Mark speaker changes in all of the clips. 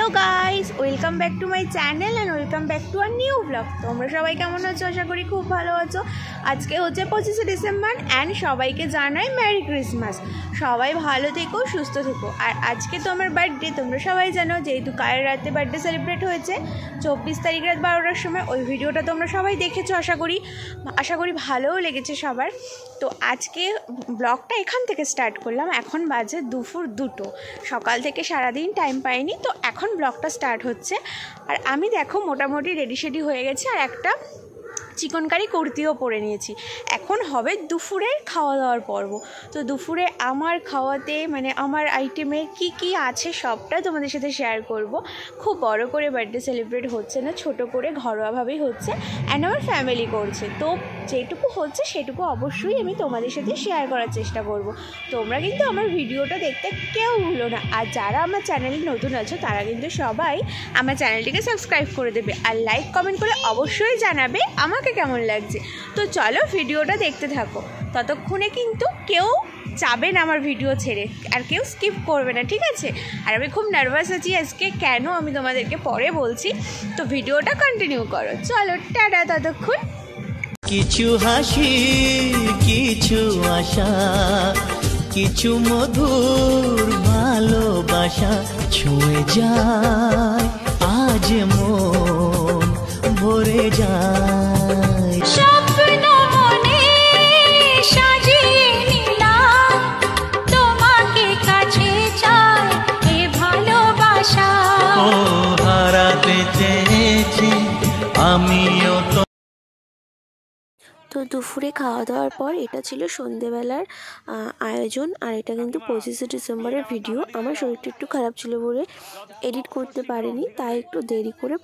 Speaker 1: Hello guys, welcome back to my channel and welcome back to our new blog. তোমরা সবাই কেমন আছো? আশা করি খুব ভালো আছো। আজকে হচ্ছে 25শে ডিসেম্বর অ্যান্ড সবাইকে জানাই মেরি ক্রিসমাস। সবাই ভালো থেকো, সুস্থ থেকো। আর আজকে তো আমার বার্থডে, তোমরা সবাই জানো, যেহেতু কাল রাতে বার্থডে সেলিব্রেট হয়েছে 24 তারিখ রাত 12টার সময়। ওই ভিডিওটা তোমরা সবাই দেখেছো আশা করি ভালোও লেগেছে সবার। তো আজকে ব্লগটা এখান থেকে স্টার্ট করলাম। এখন বাজে দুপুর 2টো। সকাল থেকে সারাদিন টাইম পাইনি, তো এখন ব্লগটা স্টার্ট হচ্ছে। আর আমি দেখো মোটামুটি রেডি হয়ে গেছি, আর একটা চিকেন কারি কুর্তিও পরে নিয়েছি। এখন হবে দুপুরের খাওয়া দাওয়ার পর্ব। তো দুপুরে আমার খাওয়াতে মানে আমার আইটেমে কি আছে সবটা তোমাদের সাথে শেয়ার করব। খুব বড় করে বার্থডে সেলিব্রেট হচ্ছে না, ছোট করে ঘরোয়াভাবেই হচ্ছে অ্যান্ড আমার ফ্যামিলি করছে। তো যেটুকু হচ্ছে সেটুকু অবশ্যই আমি তোমাদের সাথে শেয়ার করার চেষ্টা করব। তোমরা কিন্তু আমার ভিডিওটা দেখতে কেউ ভুলো না। আর যারা আমার চ্যানেলে নতুন আছো তারা কিন্তু সবাই আমার চ্যানেলটিকে সাবস্ক্রাইব করে দেবে, আর লাইক কমেন্ট করে অবশ্যই জানাবে আমাকে কেমন লাগছে। তো চলো ভিডিওটা দেখতে থাকো। ততক্ষণে কিন্তু কেউ যাবে না আমার ভিডিও ছেড়ে, আর কেউ স্কিপ করবে না, ঠিক আছে? আর আমি খুব নার্ভাস আছি আজকে, কেন আমি তোমাদেরকে পরে বলছি। তো ভিডিওটা কন্টিনিউ করো, চলো টাটা। ততক্ষণ
Speaker 2: কিছু হাসি, কিছু আশা, কিছু মধুর ভালোবাসা ছুঁয়ে যায় আজ মন ভরে যায়।
Speaker 3: স্বপ্ন মনে সাজিয়ে নিলাম, তোমাকে কাছে চাই এ ভালোবাসা।
Speaker 2: ও হারাতে চেয়েছি আমিও তো।
Speaker 4: তো দুপুরে খাওয়া দাওয়ার পর এটা ছিল সন্ধেবেলার আয়োজন। আর এটা কিন্তু 25শে ডিসেম্বরের ভিডিও। আমার শরীরটা একটু খারাপ ছিল বলে এডিট করতে পারিনি, তাই একটু দেরি করে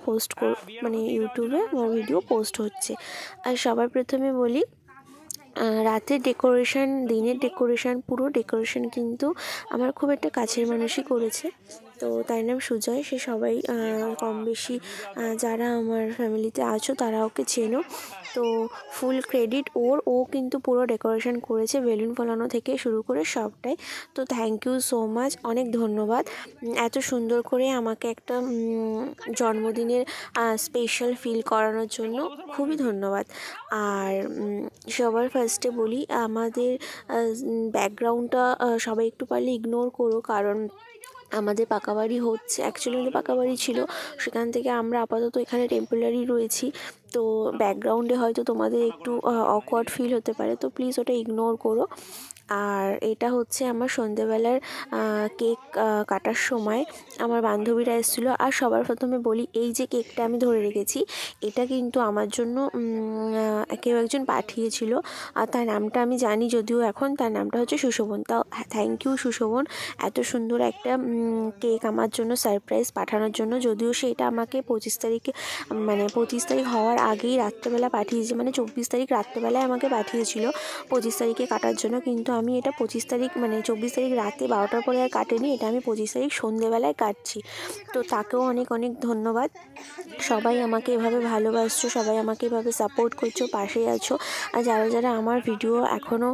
Speaker 4: মানে ইউটিউবে আমার ভিডিও পোস্ট হচ্ছে। আর সবার প্রথমে বলি, রাতের ডেকোরেশন, দিনের ডেকোরেশন, পুরো ডেকোরেশন কিন্তু আমার খুব একটা কাছের মানুষই করেছে। তো তার নাম সুজয়। সে সবাই কম বেশি যারা আমার ফ্যামিলিতে আছো তারা ওকে চেনো। তো ফুল ক্রেডিট ওর। ও কিন্তু পুরো ডেকোরেশন করেছে, বেলুন ফোলানো থেকে শুরু করে সবটাই। তো থ্যাংক ইউ সো মাচ, অনেক ধন্যবাদ এত সুন্দর করে আমাকে একটা জন্মদিনের স্পেশাল ফিল করানোর জন্য। খুবই ধন্যবাদ। আর সবার ফার্স্টে বলি, আমাদের ব্যাকগ্রাউন্ডটা সবাই একটু পারলে ইগনোর করো, কারণ আমাদের পাকা বাড়ি হচ্ছে, অ্যাকচুয়ালি পাকা বাড়ি ছিল, সেখান থেকে আমরা আপাতত এখানে টেম্পোরারি রয়েছি। তো ব্যাকগ্রাউন্ডে হয়তো তোমাদের একটু অকওয়ার্ড ফিল হতে পারে, তো প্লিজ ওটা ইগনোর করো। আর এটা হচ্ছে আমার সন্ধেবেলার কেক কাটার সময় আমার বান্ধবীরা এসেছিলো। আর সবার প্রথমে বলি, এই যে কেকটা আমি ধরে রেখেছি, এটা কিন্তু আমার জন্য কেউ একজন পাঠিয়েছিল। আর তার নামটা আমি জানি যদিও এখন, তার নামটা হচ্ছে সুশোভন। তাও থ্যাংক ইউ সুশোভন, এত সুন্দর একটা কেক আমার জন্য সারপ্রাইজ পাঠানোর জন্য। যদিও সেটা আমাকে 25 তারিখে মানে 25 তারিখ হওয়ার আগেই রাত্রেবেলা পাঠিয়েছে, মানে 24 তারিখ রাত্রেবেলায় আমাকে পাঠিয়েছিল 25 তারিখে কাটার জন্য। কিন্তু আমি এটা 25 তারিখ মানে 24 তারিখ রাতে 12টার পরে আর কাটেনি, এটা আমি 25 তারিখ সন্ধেবেলায় কাটছি। তো তাকেও অনেক অনেক ধন্যবাদ। সবাই আমাকে এভাবে ভালোবাসছো, সবাই আমাকে এভাবে সাপোর্ট করছো, পাশে আছো। আর যারা আমার ভিডিও এখনও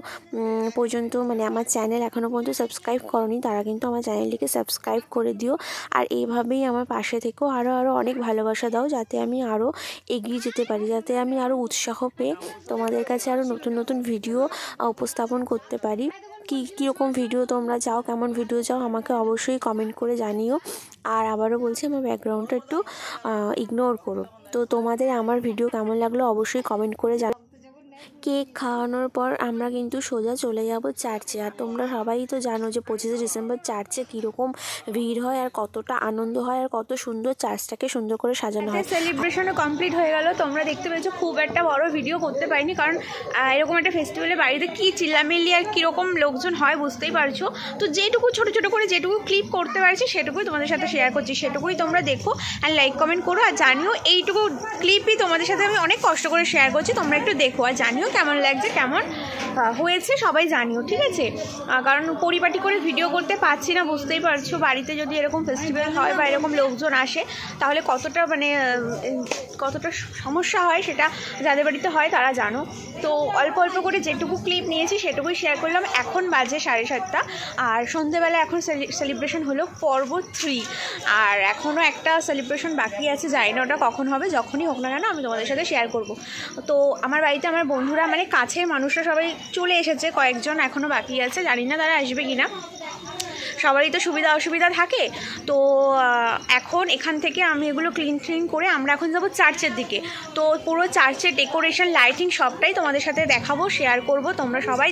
Speaker 4: পর্যন্ত মানে আমার চ্যানেল এখনও পর্যন্ত সাবস্ক্রাইব করনি, তারা কিন্তু আমার চ্যানেলটিকে সাবস্ক্রাইব করে দিও। আর এইভাবেই আমার পাশে থেকেও আরও অনেক ভালোবাসা দাও, যাতে আমি আরও এগিয়ে যেতে পারি, যাতে আমি আরও উৎসাহ পেয়ে তোমাদের কাছে আরও নতুন ভিডিও উপস্থাপন করতে পারি। কীরকম ভিডিও তোমরা চাও, কেমন ভিডিও চাও, আমাকে অবশ্যই কমেন্ট করে জানিও। আর আবারও বলছি, আমার ব্যাকগ্রাউন্ডটা একটু ইগনোর করো। তো তোমাদের আমার ভিডিও কেমন লাগলো অবশ্যই কমেন্ট করে জানাও। কেক খাওয়ানোর পর আমরা কিন্তু সোজা চলে যাব চার্চে। আর তোমরা সবাই তো জানো যে 25শে ডিসেম্বর চার্চে কীরকম ভিড় হয়, আর কতটা আনন্দ হয়, আর কত সুন্দর চার্চটাকে সুন্দর করে সাজানো হয়।
Speaker 1: সেলিব্রেশনও কমপ্লিট হয়ে গেল। তোমরা দেখতে পেয়েছো খুব একটা বড় ভিডিও করতে পারিনি, কারণ এরকম একটা ফেস্টিভ্যালে বাড়িতে কী চিল্লামিল্লি আর কীরকম লোকজন হয় বুঝতেই পারছো। তো যেটুকু ছোটো করে যেটুকু ক্লিপ করতে পারছি সেটুকুই তোমাদের সাথে শেয়ার করছি, সেটুকুই তোমরা দেখো আর লাইক কমেন্ট করো। আর জানিও এইটুকু ক্লিপই তোমাদের সাথে আমি অনেক কষ্ট করে শেয়ার করছি, তোমরা একটু দেখো আর জানিও কেমন লাগছে, কেমন হয়েছে সবাই জানিও, ঠিক আছে? কারণ পরিপাটি করে ভিডিও করতে পারছি না, বুঝতেই পারছো। বাড়িতে যদি এরকম ফেস্টিভ্যাল হয় বা এরকম লোকজন আসে তাহলে কতটা কতটা সমস্যা হয় সেটা যাদের বাড়িতে হয় তারা জানো। তো অল্প অল্প করে যেটুকু ক্লিপ নিয়েছি সেটুকুই শেয়ার করলাম। এখন বাজে 7:30 আর সন্ধ্যেবেলা এখন সেলিব্রেশন হলো পর্ব 3, আর এখনও একটা সেলিব্রেশন বাকি আছে, জানি না ওটা কখন হবে, যখনই হোক না কেন আমি তোমাদের সাথে শেয়ার করব। তো আমার বাড়িতে আমার বন্ধুরা মানে কাছের মানুষরা সবাই চলে এসেছে, কয়েকজন এখনও বাকি আছে, জানি না তারা আসবে কি না, সবারই তো সুবিধা অসুবিধা থাকে। তো এখন এখান থেকে আমি এগুলো ক্লিন করে আমরা এখন যাবো চার্চের দিকে। তো পুরো চার্চের ডেকোরেশন, লাইটিং সবটাই তোমাদের সাথে দেখাবো, শেয়ার করব। তোমরা সবাই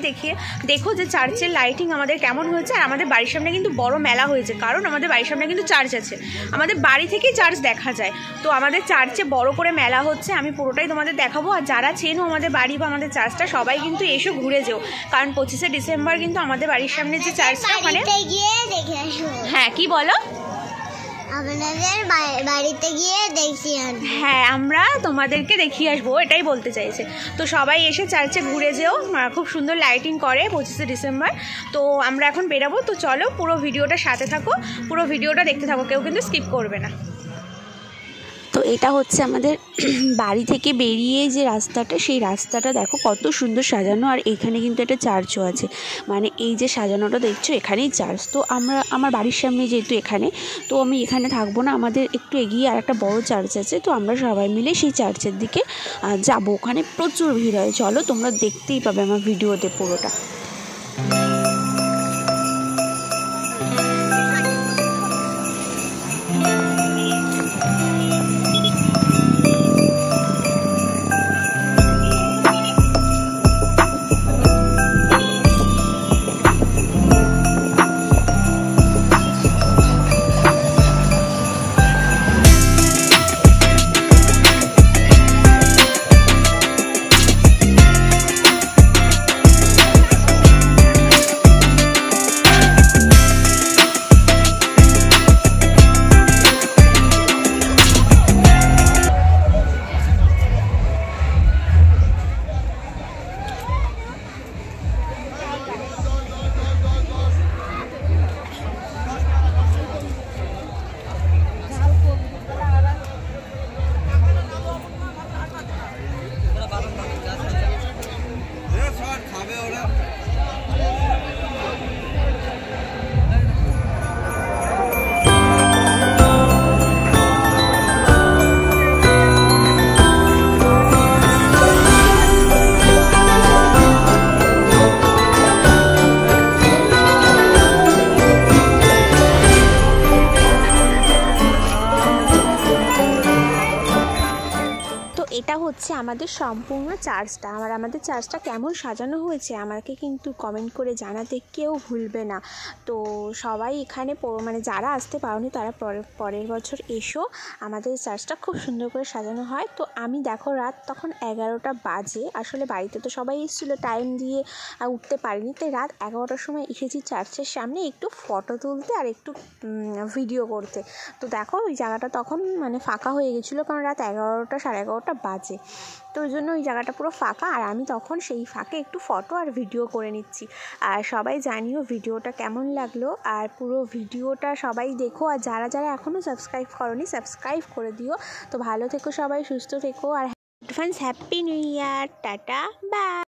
Speaker 1: দেখো যে চার্চের লাইটিং আমাদের কেমন হয়েছে। আর আমাদের বাড়ির সামনে কিন্তু বড় মেলা হয়েছে, কারণ আমাদের বাড়ির সামনে কিন্তু চার্চ আছে, আমাদের বাড়ি থেকেই চার্চ দেখা যায়। তো আমাদের চার্চে বড় করে মেলা হচ্ছে, আমি পুরোটাই তোমাদের দেখাবো। আর যারা চেনো আমাদের বাড়ি বা আমাদের চার্চটা, সবাই কিন্তু এসে ঘুরে যেও, কারণ 25শে ডিসেম্বর কিন্তু আমাদের বাড়ির সামনে যে চার্চটা ওখানে। হ্যাঁ, কি বলো?
Speaker 5: আপনাদের বাড়িতে গিয়ে দেখি।
Speaker 1: হ্যাঁ, আমরা তোমাদেরকে দেখিয়ে আসবো, এটাই বলতে চাইছে। তো সবাই এসে চার্চে ঘুরে যেও, খুব সুন্দর লাইটিং করে 25শে ডিসেম্বর। তো আমরা এখন বেরাবো, তো চলো পুরো ভিডিওটা সাথে থাকো, পুরো ভিডিওটা দেখতে থাকো, কেউ কিন্তু স্কিপ করবে না।
Speaker 4: তো এটা হচ্ছে আমাদের বাড়ি থেকে বেরিয়ে যে রাস্তাটা, সেই রাস্তাটা দেখো কত সুন্দর সাজানো। আর এখানে কিন্তু একটা চার্চও আছে, মানে এই যে সাজানোটা দেখছো এখানেই চার্চ। তো আমার বাড়ির সামনে যেহেতু এখানে, তো আমি এখানে থাকবো না, আমাদের একটু এগিয়ে আর একটা বড় চার্চ আছে। তো আমরা সবাই মিলে সেই চার্চের দিকে যাব, ওখানে প্রচুর ভিড় হয়। চলো, তোমরা দেখতেই পাবে আমার ভিডিওতে পুরোটা। এটা হচ্ছে আমাদের সম্পূর্ণ চার্চটা। আমাদের চার্চটা কেমন সাজানো হয়েছে আমাকে কিন্তু কমেন্ট করে জানাতে কেউ ভুলবে না। তো সবাই এখানে মানে যারা আসতে পারোনি তারা পরের বছর এসো, আমাদের চার্চটা খুব সুন্দর করে সাজানো হয়। তো আমি দেখো রাত তখন 11টা বাজে, আসলে বাড়িতে তো সবাই এসেছিলো, টাইম দিয়ে উঠতে পারিনি, তাই রাত 11টার সময় এসেছি চার্চের সামনে একটু ফটো তুলতে আর একটু ভিডিও করতে। তো দেখো ওই জায়গাটা তখন মানে ফাঁকা হয়ে গেছিলো, কারণ রাত 11টা 11:30 বাজে, তো ওই জন্য ওই জায়গাটা পুরো ফাঁকা। আর আমি তখন সেই ফাঁকে একটু ফটো আর ভিডিও করে নিচ্ছি। আর সবাই জানিও ভিডিওটা কেমন লাগলো, আর পুরো ভিডিওটা সবাই দেখো। আর যারা যারা এখনও সাবস্ক্রাইব করোনি সাবস্ক্রাইব করে দিও। তো ভালো থেকো সবাই, সুস্থ থেকো, আর happy new year, tata, by.